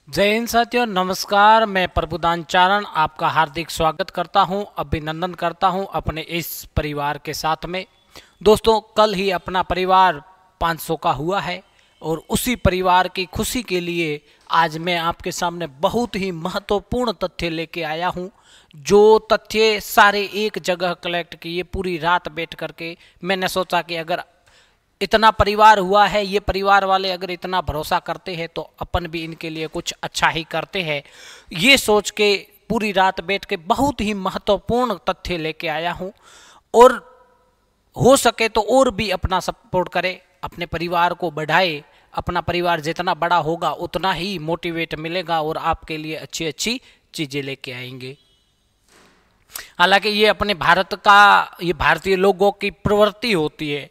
जय हिंद साथियों, नमस्कार। मैं प्रभुदान चारण आपका हार्दिक स्वागत करता हूं, अभिनंदन करता हूं अपने इस परिवार के साथ में। दोस्तों, कल ही अपना परिवार 500 का हुआ है और उसी परिवार की खुशी के लिए आज मैं आपके सामने बहुत ही महत्वपूर्ण तथ्य लेके आया हूं। जो तथ्य सारे एक जगह कलेक्ट किए, पूरी रात बैठ करके मैंने सोचा कि अगर इतना परिवार हुआ है, ये परिवार वाले अगर इतना भरोसा करते हैं तो अपन भी इनके लिए कुछ अच्छा ही करते हैं। ये सोच के पूरी रात बैठ के बहुत ही महत्वपूर्ण तथ्य लेके आया हूँ और हो सके तो और भी अपना सपोर्ट करे, अपने परिवार को बढ़ाए। अपना परिवार जितना बड़ा होगा उतना ही मोटिवेट मिलेगा और आपके लिए अच्छी अच्छी चीज़ें लेके आएंगे। हालांकि ये अपने भारत का, ये भारतीय लोगों की प्रवृत्ति होती है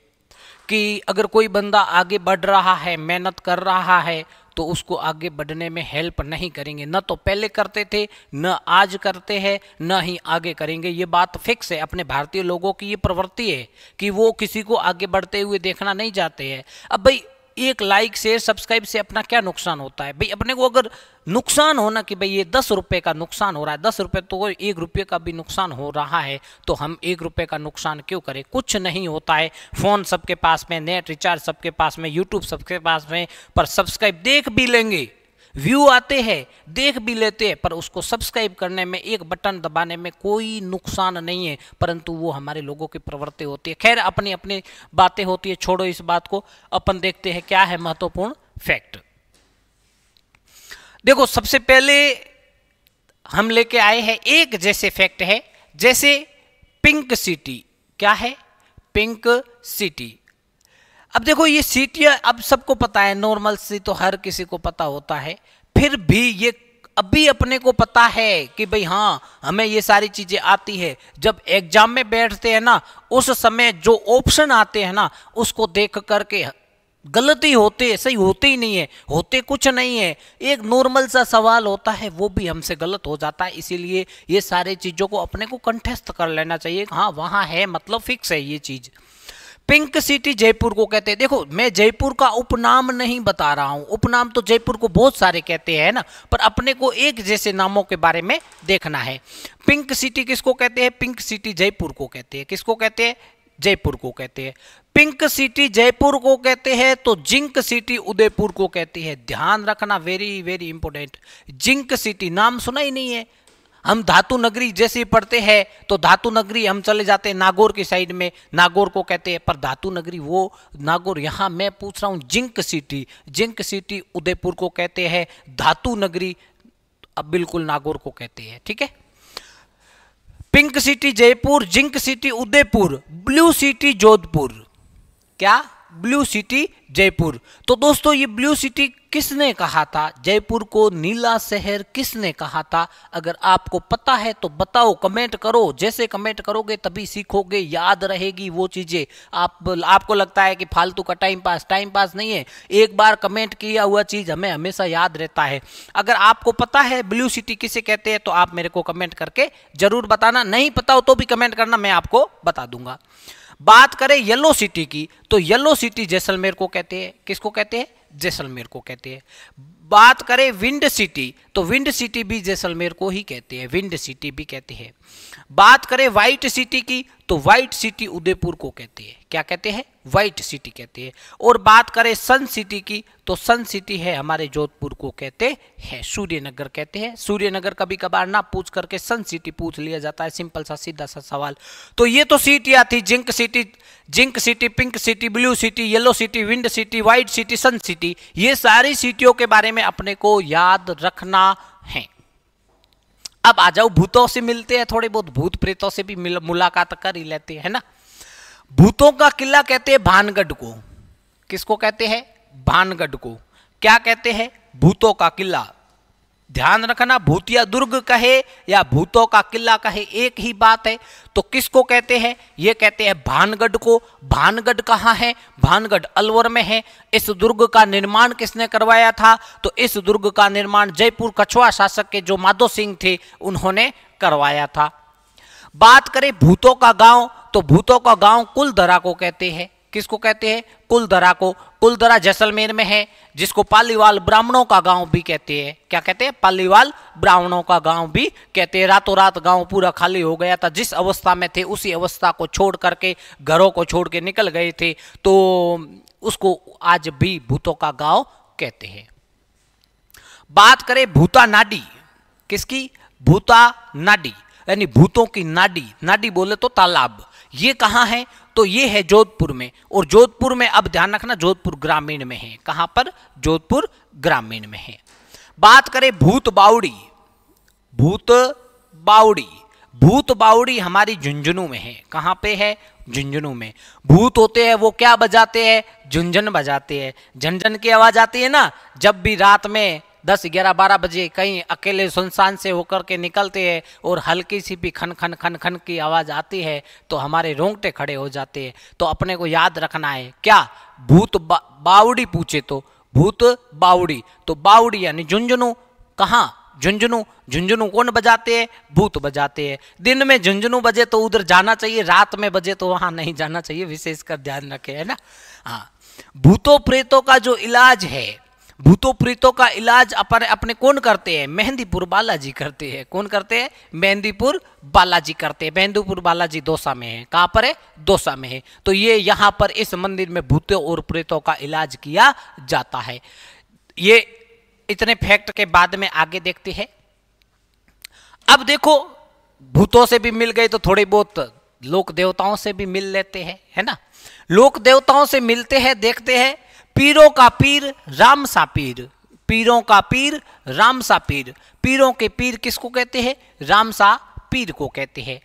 कि अगर कोई बंदा आगे बढ़ रहा है, मेहनत कर रहा है, तो उसको आगे बढ़ने में हेल्प नहीं करेंगे। न तो पहले करते थे, न आज करते हैं, न ही आगे करेंगे। ये बात फिक्स है। अपने भारतीय लोगों की ये प्रवृत्ति है कि वो किसी को आगे बढ़ते हुए देखना नहीं चाहते हैं। अब भाई एक लाइक शेयर सब्सक्राइब से अपना क्या नुकसान होता है? भाई अपने को अगर नुकसान होना कि भाई ये 10 रुपये का नुकसान हो रहा है, 10 रुपये तो 1 रुपये का भी नुकसान हो रहा है, तो हम 1 रुपये का नुकसान क्यों करें? कुछ नहीं होता है। फ़ोन सबके पास में, नेट रिचार्ज सबके पास में, यूट्यूब सबके पास में, पर सब्सक्राइब देख भी लेंगे, व्यू आते हैं देख भी लेते हैं, पर उसको सब्सक्राइब करने में, एक बटन दबाने में कोई नुकसान नहीं है, परंतु वो हमारे लोगों की प्रवृत्ति होती है। खैर, अपनी अपनी बातें होती है, छोड़ो इस बात को। अपन देखते हैं क्या है महत्वपूर्ण फैक्ट। देखो, सबसे पहले हम लेके आए हैं एक जैसे फैक्ट है, जैसे पिंक सिटी। क्या है? Pink city. अब देखो, ये सिटियां अब सबको पता है, नॉर्मल सी तो हर किसी को पता होता है, फिर भी ये अभी अपने को पता है कि भाई हाँ, हमें ये सारी चीजें आती है। जब एग्जाम में बैठते हैं ना, उस समय जो ऑप्शन आते हैं ना, उसको देख करके गलती होते, सही होते ही नहीं है, होते कुछ नहीं है। एक नॉर्मल सा सवाल होता है, वो भी हमसे गलत हो जाता है। इसीलिए ये सारी चीजों को अपने को कंठस्थ कर लेना चाहिए। हाँ, वहां है, मतलब फिक्स है ये चीज। पिंक सिटी जयपुर को कहते हैं। देखो, मैं जयपुर का उपनाम नहीं बता रहा हूं, उपनाम तो जयपुर को बहुत सारे कहते हैं ना, पर अपने को एक जैसे नामों के बारे में देखना है। पिंक सिटी किसको कहते हैं? पिंक सिटी जयपुर को कहते हैं। किसको कहते हैं? जयपुर को कहते हैं। पिंक सिटी जयपुर को कहते हैं तो जिंक सिटी उदयपुर को कहती है। ध्यान रखना, very very important. Zinc city नाम सुना ही नहीं है। हम धातु नगरी जैसे पढ़ते हैं तो धातु नगरी हम चले जाते हैं नागौर की साइड में, नागौर को कहते हैं, पर धातु नगरी वो नागौर। यहां मैं पूछ रहा हूं zinc city, zinc city Udaipur को कहते हैं। धातु नगरी अब बिल्कुल नागौर को कहते हैं। ठीक है, pink city Jaipur, zinc city Udaipur, blue city Jodhpur. क्या? Blue city Jaipur. तो दोस्तों, ये ब्लू सिटी किसने कहा था? जयपुर को नीला शहर किसने कहा था? अगर आपको पता है तो बताओ, कमेंट करो। जैसे कमेंट करोगे तभी सीखोगे, याद रहेगी वो चीजें। आपको लगता है कि फालतू का टाइम पास नहीं है। एक बार कमेंट किया हुआ चीज हमें हमेशा याद रहता है। अगर आपको पता है ब्लू सिटी किसे कहते हैं तो आप मेरे को कमेंट करके जरूर बताना। नहीं पता हो तो भी कमेंट करना, मैं आपको बता दूंगा। बात करें येलो सिटी की तो येलो सिटी जैसलमेर को कहते हैं। किसको कहते हैं? जैसलमेर को कहते हैं। बात करें विंड सिटी तो विंड सिटी भी जैसलमेर को ही कहते हैं, विंड सिटी भी कहते हैं। बात करें व्हाइट सिटी की तो व्हाइट सिटी उदयपुर को कहते हैं। क्या कहते हैं? व्हाइट सिटी कहते हैं। और बात करें सन सिटी की तो सन सिटी है हमारे जोधपुर को कहते हैं, सूर्यनगर कहते हैं। सूर्यनगर कभी कभार ना पूछ करके सन सिटी पूछ लिया जाता है, सिंपल सा सीधा सा सवाल। तो ये तो सिटियां थी, zinc city, pink city, blue city, yellow city, wind city, white city, sun city. ये सारी सिटियों के बारे में अपने को याद रखना है। अब आ जाओ, भूतों से मिलते हैं, थोड़े बहुत भूत प्रेतों से भी मुलाकात कर ही लेते हैं ना। भूतों का किला कहते हैं भानगढ़ को। किसको कहते हैं? भानगढ़ को। क्या कहते हैं? भूतों का किला। ध्यान रखना, भूतिया दुर्ग कहे या भूतों का किला कहे, एक ही बात है। तो किसको कहते हैं? ये कहते हैं भानगढ़ को। भानगढ़ कहाँ है? भानगढ़ अलवर में है। इस दुर्ग का निर्माण किसने करवाया था? तो इस दुर्ग का निर्माण जयपुर कछुआ शासक के जो माधो सिंह थे उन्होंने करवाया था। बात करें भूतों का गांव तो भूतों का गांव कुलधरा को कहते हैं। किसको कहते हैं? कुलधरा को। कुलधरा जैसलमेर में है, जिसको पालीवाल ब्राह्मणों का गांव भी कहते हैं। क्या कहते हैं? पालीवाल ब्राह्मणों का गांव भी कहते हैं। रातों रात गांव पूरा खाली हो गया था, जिस अवस्था में थे उसी अवस्था को छोड़ करके, घरों को छोड़ के निकल गए थे, तो उसको आज भी भूतों का गांव कहते हैं। बात करें भूता नाडी, किसकी? भूता नाडी, यानी भूतों की नाडी। नाडी बोले तो तालाब। ये कहाँ है? तो ये है जोधपुर में। और जोधपुर में अब ध्यान रखना, जोधपुर ग्रामीण में है। कहां पर? जोधपुर ग्रामीण में है। बात करें भूत बावड़ी, भूत बावड़ी, भूत बावड़ी हमारी झुंझुनू में है। कहां पे है? झुंझुनू में। भूत होते हैं वो क्या बजाते हैं? झुंझुन बजाते हैं। झनझन की आवाज आती है ना, जब भी रात में 10, 11, 12 बजे कहीं अकेले सुनसान से होकर के निकलते हैं और हल्की सी भी खन खन खन खन की आवाज आती है तो हमारे रोंगटे खड़े हो जाते हैं। तो अपने को याद रखना है क्या? भूत बावड़ी पूछे तो भूत बावड़ी, तो बावड़ी यानी झुंझुनू। कहाँ? झुंझुनू। झुंझुनू कौन बजाते हैं? भूत बजाते हैं। दिन में झुंझुनू बजे तो उधर जाना चाहिए, रात में बजे तो वहां नहीं जाना चाहिए, विशेषकर ध्यान रखें, है ना। हाँ, भूतों प्रेतों का जो इलाज है, भूतों प्रेतों का इलाज अपने कौन करते हैं? मेहंदीपुर बालाजी करते हैं। कौन करते हैं? मेहंदीपुर बालाजी करते हैं। मेहंदीपुर बालाजी दौसा में है। कहां पर है? दौसा में है। तो ये यहां पर इस मंदिर में भूतों और प्रेतों का इलाज किया जाता है। ये इतने फैक्ट के बाद में आगे देखते हैं। अब देखो, भूतों से भी मिल गए तो थोड़े बहुत लोक देवताओं से भी मिल लेते हैं, है ना। लोक देवताओं से मिलते हैं, देखते हैं। पीरों का पीर राम सा पीर, पीरों का पीर राम सा पीर। पीरों के पीर किसको कहते हैं? राम सा पीर को कहते हैं।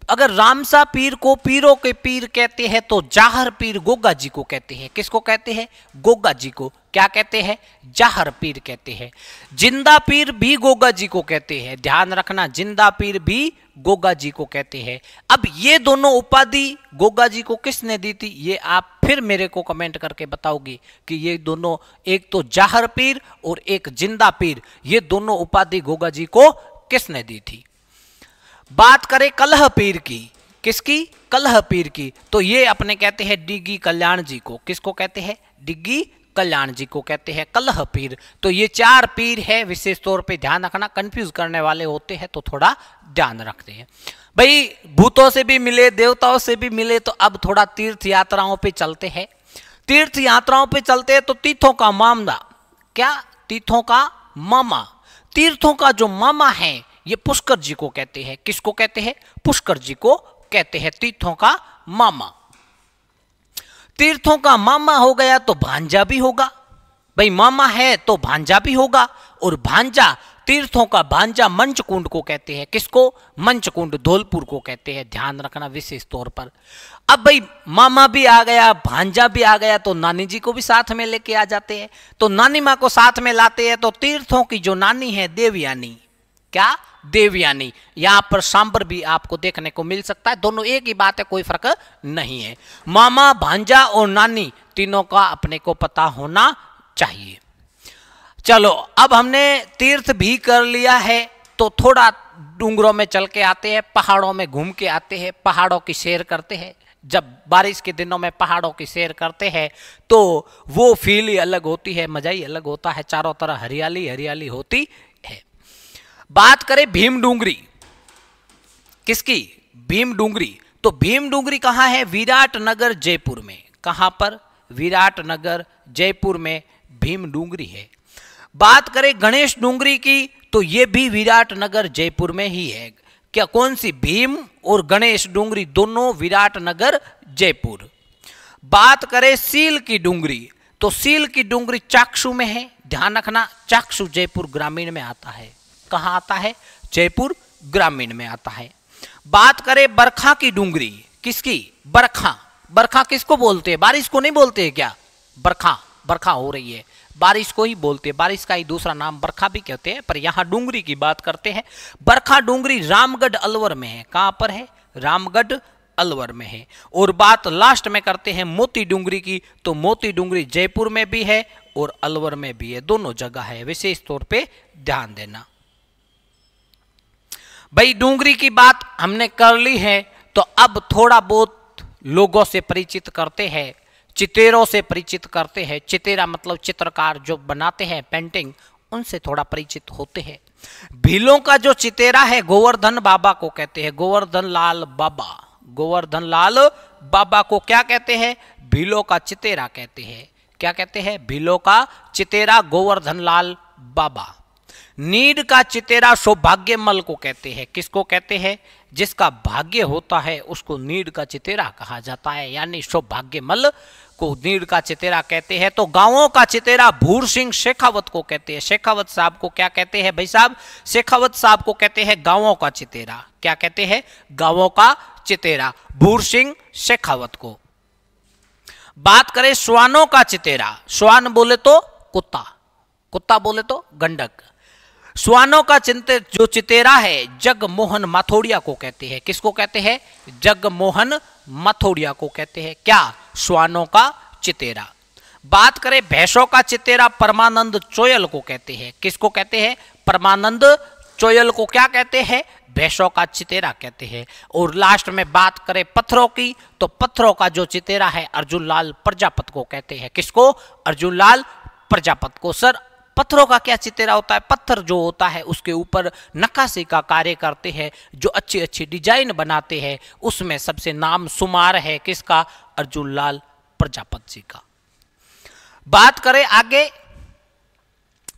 अगर रामसा पीर को पीरों के पीर कहते हैं तो जाहर पीर गोगा जी को कहते हैं। किसको कहते हैं? गोगा जी को। क्या कहते हैं? जाहर पीर कहते हैं। जिंदा पीर भी गोगा जी को कहते हैं। ध्यान रखना, जिंदा पीर भी गोगा जी को कहते हैं। अब ये दोनों उपाधि गोगा जी को किसने दी थी? ये आप फिर मेरे को कमेंट करके बताओगे कि ये दोनों, एक तो जाहर पीर और एक जिंदा पीर, ये दोनों उपाधि गोगा जी को किसने दी थी। बात करें कलह पीर की, किसकी? कलह पीर की, तो ये अपने कहते हैं डिग्गी कल्याण जी को। किसको कहते हैं? डिग्गी कल्याण जी को कहते हैं कलह पीर। तो ये 4 पीर है, विशेष तौर पे ध्यान रखना, कंफ्यूज करने वाले होते हैं तो थोड़ा ध्यान रखते हैं। भाई भूतों से भी मिले, देवताओं से भी मिले, तो अब थोड़ा तीर्थ यात्राओं पे चलते हैं। तीर्थ यात्राओं पे चलते हैं तो तीर्थों का मामला, क्या? तीर्थों का मामा। तीर्थों का जो मामा है ये पुष्कर जी को कहते हैं। किसको कहते हैं? पुष्कर जी को कहते हैं तीर्थों का मामा। तीर्थों का मामा हो गया तो भांजा भी होगा। भाई मामा है तो भांजा भी होगा, और भांजा, तीर्थों का भांजा मंचकुंड को कहते हैं। किसको? मंचकुंड, धौलपुर को कहते हैं। ध्यान रखना विशेष तौर पर। अब भाई मामा भी आ गया, भांजा भी आ गया, तो नानी जी को भी साथ में लेके आ जाते हैं। तो नानी माँ को साथ में लाते हैं। तो तीर्थों की जो नानी है देवयानी, क्या? देवयानी। यहां पर सांबर भी आपको देखने को मिल सकता है। दोनों एक ही बात है, कोई फर्क नहीं है। मामा, भांजा और नानी तीनों का अपने को पता होना चाहिए। चलो, अब हमने तीर्थ भी कर लिया है तो थोड़ा डूंगरों में चल के आते हैं, पहाड़ों में घूम के आते हैं, पहाड़ों की सैर करते हैं। जब बारिश के दिनों में पहाड़ों की सैर करते हैं तो वो फील ही अलग होती है, मजा ही अलग होता है। चारों तरफ हरियाली हरियाली होती है। बात करें भीम डूंगरी, किसकी? भीम डूंगरी। तो भीम डूंगरी कहाँ है? विराटनगर जयपुर में। कहां पर? विराटनगर जयपुर में भीम डूंगरी है। बात करें गणेश डूंगरी की, तो ये भी विराटनगर जयपुर में ही है। क्या? कौन सी? भीम और गणेश डूंगरी दोनों विराटनगर जयपुर। बात करें सील की डूंगरी, तो सील की डूंगरी चाक्षु में है। ध्यान रखना, चाक्षु जयपुर ग्रामीण में आता है। कहां आता है? जयपुर ग्रामीण में आता है। बात करें बरखा की डूंगरी, किसकी? बरखा। बरखा किसको बोलते हैं? बारिश को नहीं बोलते हैं क्या? बरखा, बरखा हो रही है, बारिश को ही बोलते हैं। बारिश का ही दूसरा नाम बरखा भी कहते हैं, पर यहां डूंगरी की बात करते हैं। बरखा डूंगरी रामगढ़ अलवर में है। कहां पर है? रामगढ़ अलवर में है। और बात लास्ट में करते हैं मोती डूंगरी की, तो मोती डूंगरी जयपुर में भी है और अलवर में भी है, दोनों जगह है। विशेष तौर पे ध्यान देना। भाई डूंगरी की बात हमने कर ली है, तो अब थोड़ा बहुत लोगों से परिचित करते हैं चितेरों से परिचित करते हैं। चितेरा मतलब चित्रकार जो बनाते हैं पेंटिंग, उनसे थोड़ा परिचित होते हैं। भीलों का जो चितेरा है गोवर्धन बाबा को कहते हैं, गोवर्धन लाल बाबा। गोवर्धन लाल बाबा को क्या कहते हैं? भीलों का चितेरा कहते हैं। क्या कहते हैं? भीलों का चितेरा गोवर्धन लाल बाबा। नीड का चितेरा सौभाग्यमल को कहते हैं। किसको कहते हैं? जिसका भाग्य होता है उसको नीड का चितेरा कहा जाता है, यानी सौभाग्यमल को नीड का चितेरा कहते हैं। तो गांवों का चितेरा भूर सिंह शेखावत को कहते हैं। शेखावत साहब को क्या कहते हैं भाई साहब? शेखावत साहब को कहते हैं गांवों का चितेरा। क्या कहते हैं? गांवों का चितेरा, भूर सिंह शेखावत को। बात करें श्वानों का चितेरा, श्वान बोले तो कुत्ता, कुत्ता बोले तो गंडक। श्वानों का जो चितेरा है जगमोहन माथोड़िया को कहते हैं। किसको कहते हैं? जगमोहन माथोड़िया को कहते हैं। क्या? श्वानों का चितेरा। बात करें भैंसों का चितेरा परमानंद चोयल को कहते हैं। किसको कहते हैं? परमानंद चोयल को क्या कहते हैं? भैंसों का चितेरा कहते हैं। और लास्ट में बात करें पत्थरों की, तो पत्थरों का जो चितेरा है अर्जुन लाल प्रजापत को कहते हैं। किसको? अर्जुन लाल प्रजापत को। सर पत्थरों का क्या चितेरा होता है? पत्थर जो होता है उसके ऊपर नक्काशी का कार्य करते हैं, जो अच्छी अच्छी डिजाइन बनाते हैं, उसमें सबसे नाम शुमार है किसका? अर्जुन लाल प्रजापत जी का। बात करें आगे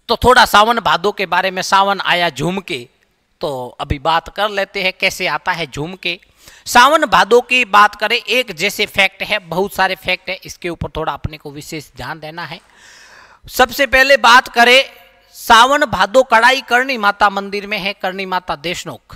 तो थोड़ा सावन भादो के बारे में। सावन आया झूम के, तो अभी बात कर लेते हैं कैसे आता है झूम के। सावन भादो की बात करें, एक जैसे फैक्ट है, बहुत सारे फैक्ट है, इसके ऊपर थोड़ा अपने को विशेष ध्यान देना है। सबसे पहले बात करें सावन भादो कड़ाई करणी माता मंदिर में है। करणी माता देशनोक,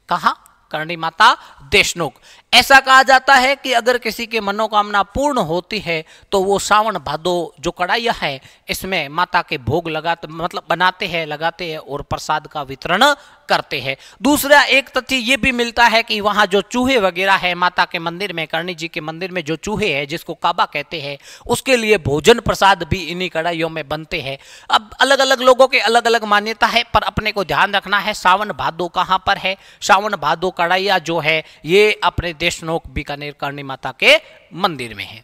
कहां? करणी माता देशनोक। ऐसा कहा जाता है कि अगर किसी की मनोकामना पूर्ण होती है तो वो सावन भादो जो कड़ाइया है इसमें माता के भोग लगाते, मतलब बनाते हैं, लगाते हैं और प्रसाद का वितरण करते हैं। दूसरा एक तथ्य ये भी मिलता है कि वहाँ जो चूहे वगैरह है माता के मंदिर में, करणी जी के मंदिर में जो चूहे हैं जिसको काबा कहते हैं, उसके लिए भोजन प्रसाद भी इन्हीं कड़ाइयों में बनते हैं। अब अलग अलग लोगों के अलग अलग मान्यता है, पर अपने को ध्यान रखना है सावन भादो कहाँ पर है। सावन भादो कड़ाइया जो है ये अपने देशनोक बीकानेर करणी माता के मंदिर में है।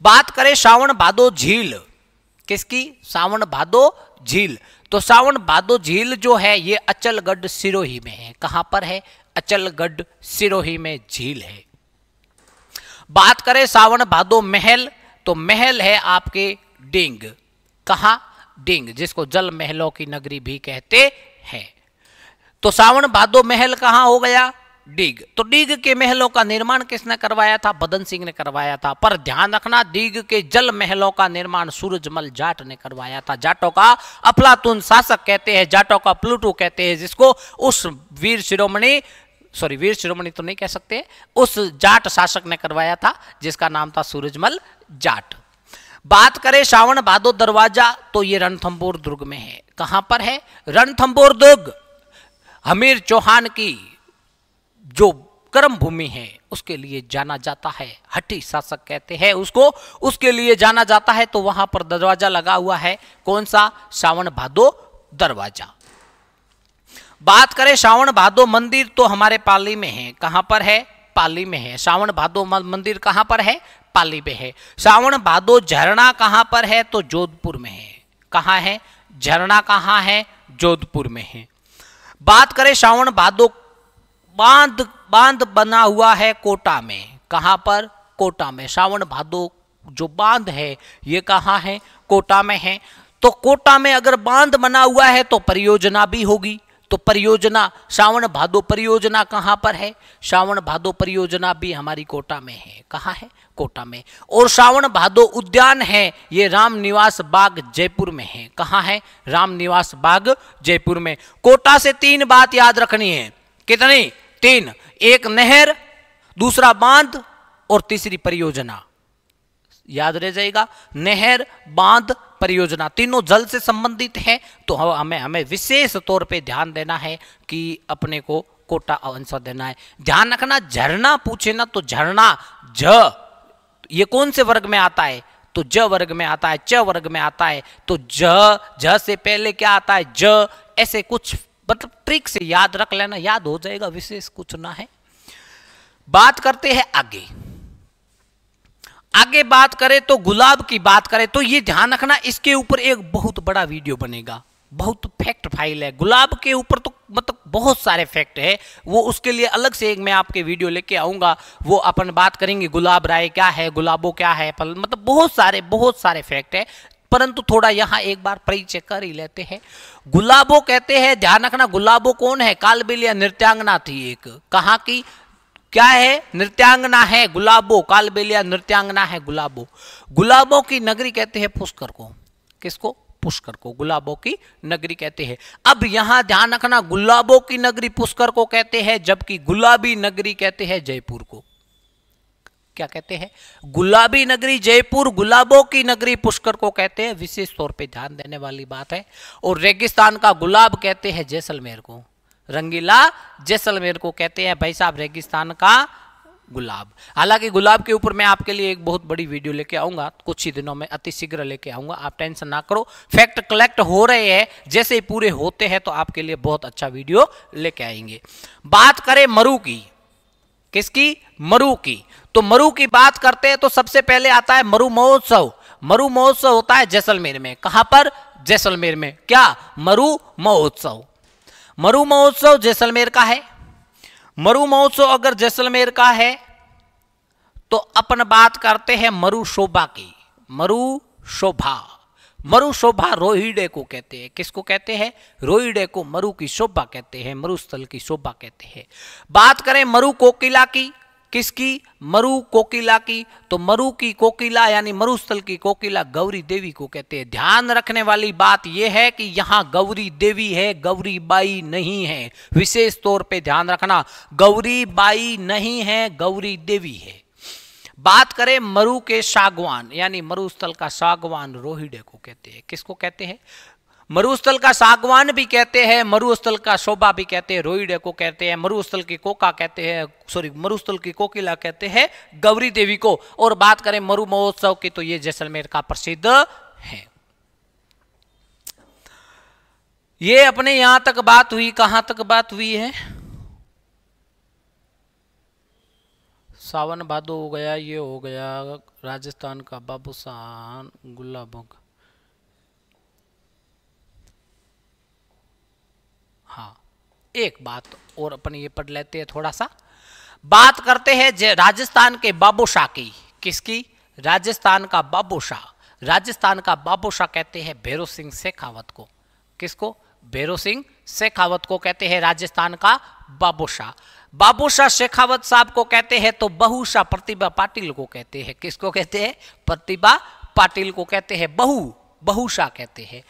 बात करें सावन भादो झील, किसकी? सावन भादो झील। तो सावन भादो झील जो है ये अचलगढ़ सिरोही में है। कहां पर है? अचलगढ़ सिरोही में झील है। बात करें सावन भादो महल, तो महल है आपके डींग। कहां? डींग, जिसको जल महलों की नगरी भी कहते हैं। तो सावन भादो महल कहां हो गया? डीग। तो डीग के महलों का निर्माण किसने करवाया था? बदन सिंह ने करवाया था। पर ध्यान रखना डीग के जल महलों का निर्माण सूरजमल जाट ने करवाया था। जाटों का अफलातून शासक कहते हैं, जाटों का प्लूटो कहते हैं, जिसको उस वीर शिरोमणि तो नहीं कह सकते, उस जाट शासक ने करवाया था जिसका नाम था सूरजमल जाट। बात करें सावन भादो दरवाजा, तो ये रणथंभौर दुर्ग में है। कहां पर है? रणथंभौर दुर्ग। हमीर चौहान की जो कर्म भूमि है उसके लिए जाना जाता है, हठी शासक कहते हैं उसको, उसके लिए जाना जाता है। तो वहां पर दरवाजा लगा हुआ है। कौन सा? सावन भादो दरवाजा। बात करें सावन भादो मंदिर, तो हमारे पाली में है। कहां पर है? पाली में है। सावन भादो मंदिर कहां पर है? पाली में है। सावन भादो झरना कहां पर है? तो जोधपुर में है। कहां है? झरना कहां है? जोधपुर में है। बात करें सावन भादो बांध बना हुआ है कोटा में। कहां पर? कोटा में। सावन भादो जो बांध है ये कहां है? कोटा में है। तो कोटा में अगर बांध बना हुआ है तो परियोजना भी होगी। तो परियोजना, सावन भादो परियोजना कहां पर है? सावन भादो परियोजना भी हमारी कोटा में है। कहां है? कोटा में। और सावन भादो उद्यान है ये राम निवास बाग जयपुर में है। कहां है? राम निवास बाग जयपुर में। कोटा से 3 बात याद रखनी है। कितनी? 3। एक नहर, दूसरा बांध और तीसरी परियोजना। याद रह जाएगा, नहर, बांध, परियोजना, तीनों जल से संबंधित है। तो हमें विशेष तौर पे ध्यान देना है कि अपने को कोटा आंसर देना है। ध्यान रखना, झरना पूछे ना तो झरना झ ये कौन से वर्ग में आता है? तो ज वर्ग में आता है, च वर्ग में आता है। तो झ से पहले क्या आता है? ज। ऐसे कुछ मतलब ट्रिक से याद रख लेना, याद हो जाएगा, विशेष कुछ ना है। बात करते हैं आगे। आगे बात करें तो गुलाब की बात करें तो ये ध्यान रखना, इसके ऊपर एक बहुत बड़ा वीडियो बनेगा, बहुत फैक्ट फाइल है गुलाब के ऊपर, तो मतलब बहुत सारे फैक्ट है, वो उसके लिए अलग से एक मैं आपके वीडियो लेके आऊंगा, वो अपन बात करेंगे गुलाब राय क्या है, गुलाबो क्या है, मतलब बहुत सारे फैक्ट है, परंतु थोड़ा यहां एक बार परिचय कर ही लेते हैं। गुलाबो कहते हैं, ध्यान रखना, गुलाबो कौन है, कालबेलिया नृत्यांगना थी एक, कहां की, क्या है, नृत्यांगना है गुलाबो, कालबेलिया नृत्यांगना है गुलाबो। गुलाबों की नगरी कहते हैं पुष्कर को, किसको, पुष्कर को गुलाबों की नगरी कहते हैं। अब यहां ध्यान रखना, गुलाबों की नगरी पुष्कर को कहते हैं, जबकि गुलाबी नगरी कहते हैं जयपुर को। क्या कहते हैं, गुलाबी नगरी जयपुर, गुलाबों की नगरी पुष्कर को कहते हैं, विशेष तौर पे ध्यान देने वाली बात है। और रेगिस्तान का गुलाब कहते हैं जैसलमेर को, रंगीला जैसलमेर को कहते हैं भाई साहब रेगिस्तान का गुलाब। हालांकि गुलाब के ऊपर मैं आपके लिए एक बहुत बड़ी वीडियो लेके आऊंगा, कुछ ही दिनों में अति शीघ्र लेके आऊंगा, आप टेंशन ना करो, फैक्ट कलेक्ट हो रहे हैं, जैसे ही पूरे होते हैं तो आपके लिए बहुत अच्छा वीडियो लेके आएंगे। बात करें मरु की, किसकी, मरु की, तो मरु की बात करते हैं तो सबसे पहले आता है मरु महोत्सव। मरु महोत्सव होता है जैसलमेर में, कहां पर, जैसलमेर में, क्या, मरु महोत्सव। मरु महोत्सव जैसलमेर का है। मरु महोत्सव अगर जैसलमेर का है तो अपन बात करते हैं मरु शोभा की, मरु शोभा। मरु शोभा रोहिड़े को कहते हैं, किसको कहते हैं, रोहिड़े को मरु की शोभा कहते हैं, मरुस्थल की शोभा कहते हैं। बात करें मरु कोकिला की, किसकी, मरु कोकिला की, तो मरु की कोकिला यानी मरुस्थल की कोकिला गौरी देवी को कहते हैं। ध्यान रखने वाली बात यह है कि यहां गौरी देवी है, गौरी बाई नहीं है, विशेष तौर पे ध्यान रखना, गौरी बाई नहीं है, गौरी देवी है। बात करें मरु के सागवान यानी मरुस्थल का सागवान रोहिड़े को कहते हैं, किसको कहते हैं, मरुस्थल का सागवान भी कहते हैं, मरुस्थल का शोभा भी कहते हैं, रोहिड़े को कहते हैं, मरुस्थल की कोका कहते हैं, सॉरी मरुस्थल की कोकिला कहते हैं गौरी देवी को। और बात करें मरु महोत्सव की तो ये जैसलमेर का प्रसिद्ध है। ये अपने यहां तक बात हुई, कहां तक बात हुई है, सावन भादो हो गया, ये हो गया राजस्थान का बाबूसान गुलाबों का, हाँ एक बात और अपन ये पढ़ लेते हैं थोड़ा सा। बात करते हैं राजस्थान के बाबूशाह की, किसकी, राजस्थान का बाबूशाह। राजस्थान का बाबूशाह कहते हैं भैरव सिंह शेखावत को, किसको, भैरव सिंह शेखावत को कहते हैं राजस्थान का बाबूशाह। बाबूशाह शेखावत साहब को कहते हैं तो बहुशाह प्रतिभा पाटिल को कहते हैं, किसको कहते हैं, प्रतिभा पाटिल को कहते हैं, बहुशाह कहते हैं।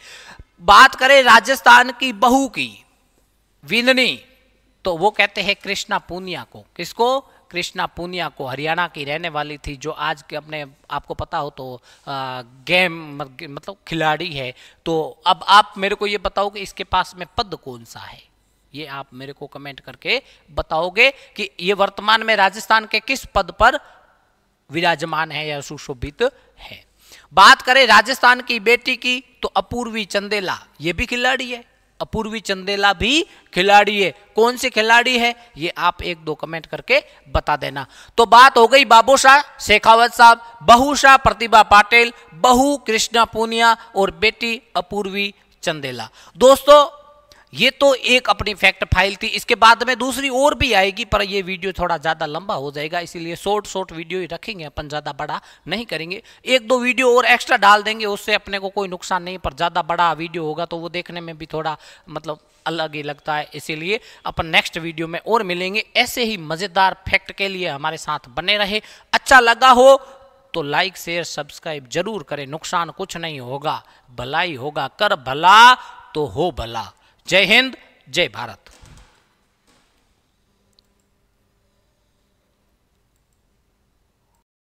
बात करें राजस्थान की बहू की, विंदनी, तो वो कहते हैं कृष्णा पूनिया को, किसको, कृष्णा पूनिया को, हरियाणा की रहने वाली थी, जो आज के अपने आपको पता हो तो गेम मतलब खिलाड़ी है। तो अब आप मेरे को ये बताओ कि इसके पास में पद कौन सा है, ये आप मेरे को कमेंट करके बताओगे कि ये वर्तमान में राजस्थान के किस पद पर विराजमान है या सुशोभित है। बात करें राजस्थान की बेटी की तो अपूर्वी चंदेला, ये भी खिलाड़ी है, अपूर्वी चंदेला भी खिलाड़ी है। कौन सी खिलाड़ी है ये आप एक दो कमेंट करके बता देना। तो बात हो गई बाबूशाह शेखावत साहब, बहुशाह प्रतिभा पाटिल, बहू कृष्णा पूनिया और बेटी अपूर्वी चंदेला। दोस्तों ये तो एक अपनी फैक्ट फाइल थी, इसके बाद में दूसरी और भी आएगी, पर ये वीडियो थोड़ा ज़्यादा लंबा हो जाएगा, इसीलिए शॉर्ट वीडियो ही रखेंगे अपन, ज़्यादा बड़ा नहीं करेंगे। एक दो वीडियो और एक्स्ट्रा डाल देंगे, उससे अपने को कोई नुकसान नहीं, पर ज़्यादा बड़ा वीडियो होगा तो वो देखने में भी थोड़ा मतलब अलग ही लगता है, इसीलिए अपन नेक्स्ट वीडियो में और मिलेंगे। ऐसे ही मज़ेदार फैक्ट के लिए हमारे साथ बने रहे। अच्छा लगा हो तो लाइक शेयर सब्सक्राइब जरूर करें, नुकसान कुछ नहीं होगा, भलाई होगा, कर भला तो हो भला। जय हिंद, जय भारत।